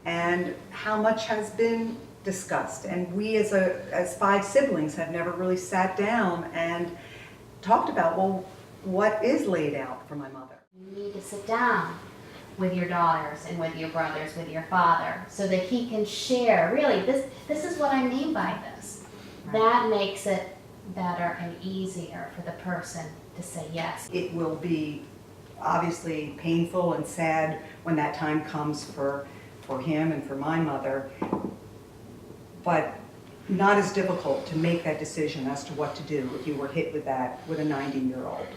and how much has been discussed. And we as 5 siblings have never really sat down and talked about, well, what is laid out for my mother? You need to sit down with your daughters and with your brothers, with your father, so that he can share, really, this is what I mean by this. Right. That makes it better and easier for the person to say yes. It will be obviously painful and sad when that time comes for him and for my mother, but not as difficult to make that decision as to what to do if you were hit with that with a 90-year-old.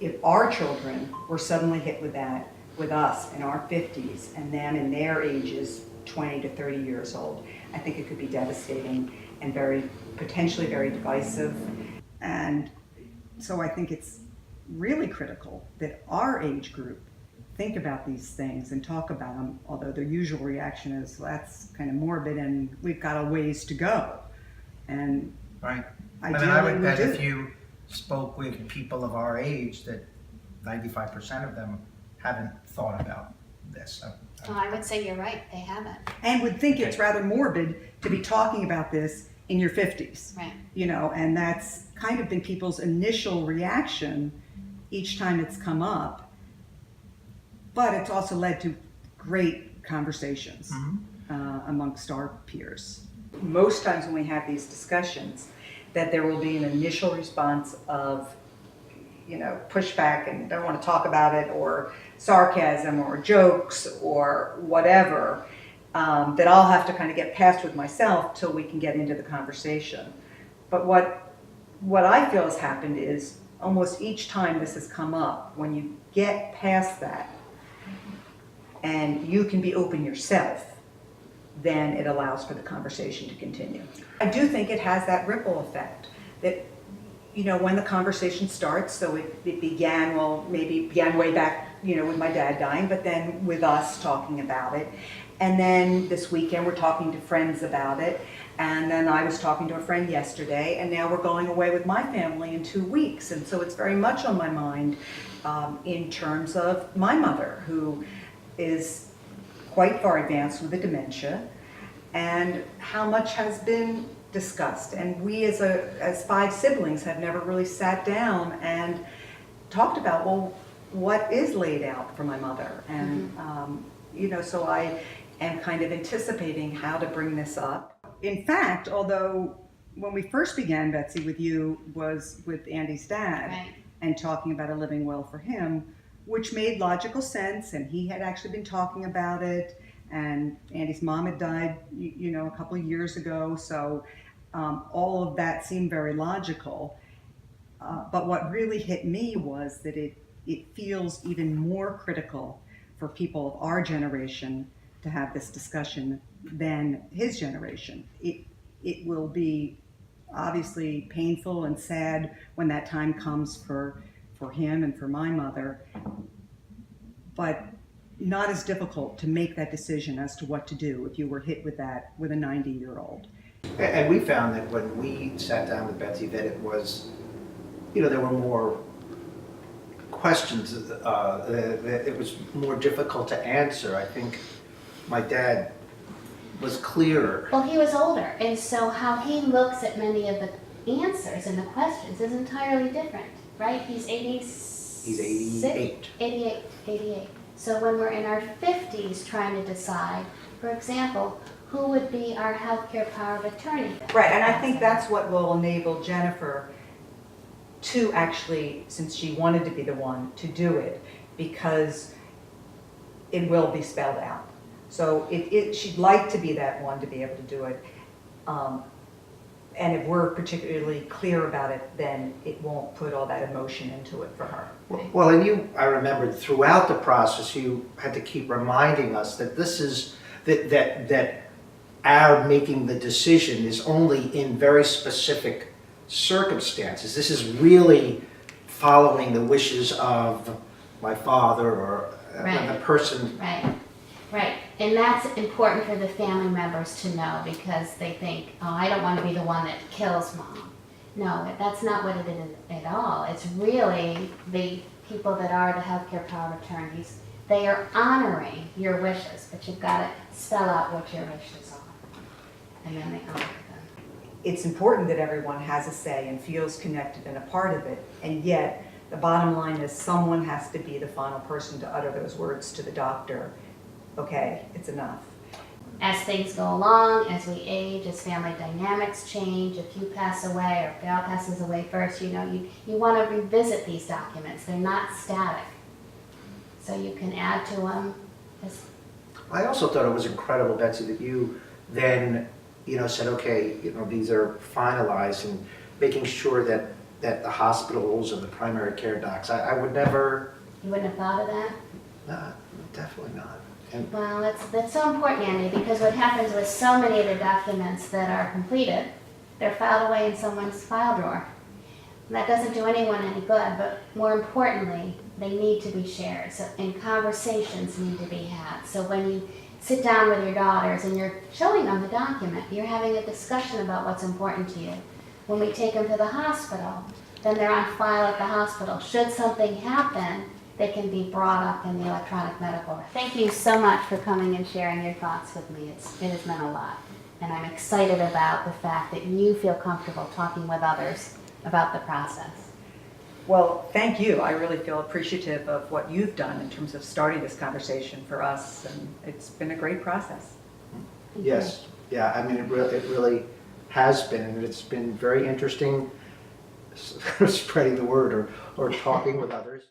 If our children were suddenly hit with that with us in our 50s and them in their ages 20 to 30 years old, I think it could be devastating and potentially very divisive. And so I think it's really critical that our age group think about these things and talk about them, although their usual reaction is, well, that's kind of morbid and we've got a ways to go. And right. I would bet if you spoke with people of our age that 95% of them haven't thought about this. Oh, I would say you're right, they haven't. And would think it's rather morbid to be talking about this in your 50s. Right. You know, and that's kind of been people's initial reaction each time it's come up. But it's also led to great conversations amongst our peers. Most times when we have these discussions, that there will be an initial response of, you know, pushback and don't want to talk about it, or sarcasm or jokes or whatever, that I'll have to kind of get past with myself till we can get into the conversation. But what I feel has happened is almost each time this has come up, when you get past that and you can be open yourself, then it allows for the conversation to continue. I do think it has that ripple effect that, you know, when the conversation starts, so it began, well, maybe began way back, you know, with my dad dying, but then with us talking about it. And then this weekend we're talking to friends about it. And then I was talking to a friend yesterday, and now we're going away with my family in 2 weeks. And so it's very much on my mind in terms of my mother, who is quite far advanced with the dementia, and how much has been discussed. And we as 5 siblings have never really sat down and talked about, well, what is laid out for my mother? And you know, so I am kind of anticipating how to bring this up. In fact, although when we first began, Betsy, with you, was with Andy's dad, right, and talking about a living will for him, which made logical sense, and he had actually been talking about it, and Andy's mom had died, you know, a couple of years ago, so all of that seemed very logical. But what really hit me was that it feels even more critical for people of our generation to have this discussion than his generation. It will be obviously painful and sad when that time comes for him and for my mother, but not as difficult to make that decision as to what to do if you were hit with that with a 90-year-old. And we found that when we sat down with Betsy, that it was, you know, there were more questions, that it was more difficult to answer. I think my dad was clearer. Well, he was older, and so how he looks at many of the answers and the questions is entirely different, right? He's 88. 88. So when we're in our 50s trying to decide, for example, who would be our healthcare power of attorney? Right, and I think that's what will enable Jennifer to actually, since she wanted to be the one, to do it, because it will be spelled out. So she'd like to be that one to be able to do it. And if we're particularly clear about it, then it won't put all that emotion into it for her. Well, and I remembered throughout the process, you had to keep reminding us that this is, that our making the decision is only in very specific circumstances. This is really following the wishes of my father or the person. Right. And that's important for the family members to know, because they think, oh, I don't want to be the one that kills mom. No, that's not what it is at all. It's really the people that are the healthcare power of attorneys They are honoring your wishes, but you've got to spell out what your wishes are. And then they honor them. It's important that everyone has a say and feels connected and a part of it, and yet the bottom line is someone has to be the final person to utter those words to the doctor. Okay, it's enough. As things go along, as we age, as family dynamics change, if you pass away or Val passes away first, you want to revisit these documents. They're not static. So you can add to them. I also thought it was incredible, Betsy, that you then, said, okay, these are finalized, and making sure that the hospitals and the primary care docs, I would never. You wouldn't have thought of that? No, definitely not. And Well, that's so important, Andy, because what happens with so many of the documents that are completed, they're filed away in someone's file drawer. And that doesn't do anyone any good, but more importantly, they need to be shared, and conversations need to be had. So when you sit down with your daughters and you're showing them the document, you're having a discussion about what's important to you. When we take them to the hospital, then they're on file at the hospital. Should something happen, they can be brought up in the electronic medical record. Thank you so much for coming and sharing your thoughts with me. It has meant a lot. And I'm excited about the fact that you feel comfortable talking with others about the process. Well, thank you. I really feel appreciative of what you've done in terms of starting this conversation for us, and it's been a great process. yes, yeah, I mean, it really has been, and it's been very interesting spreading the word or talking with others.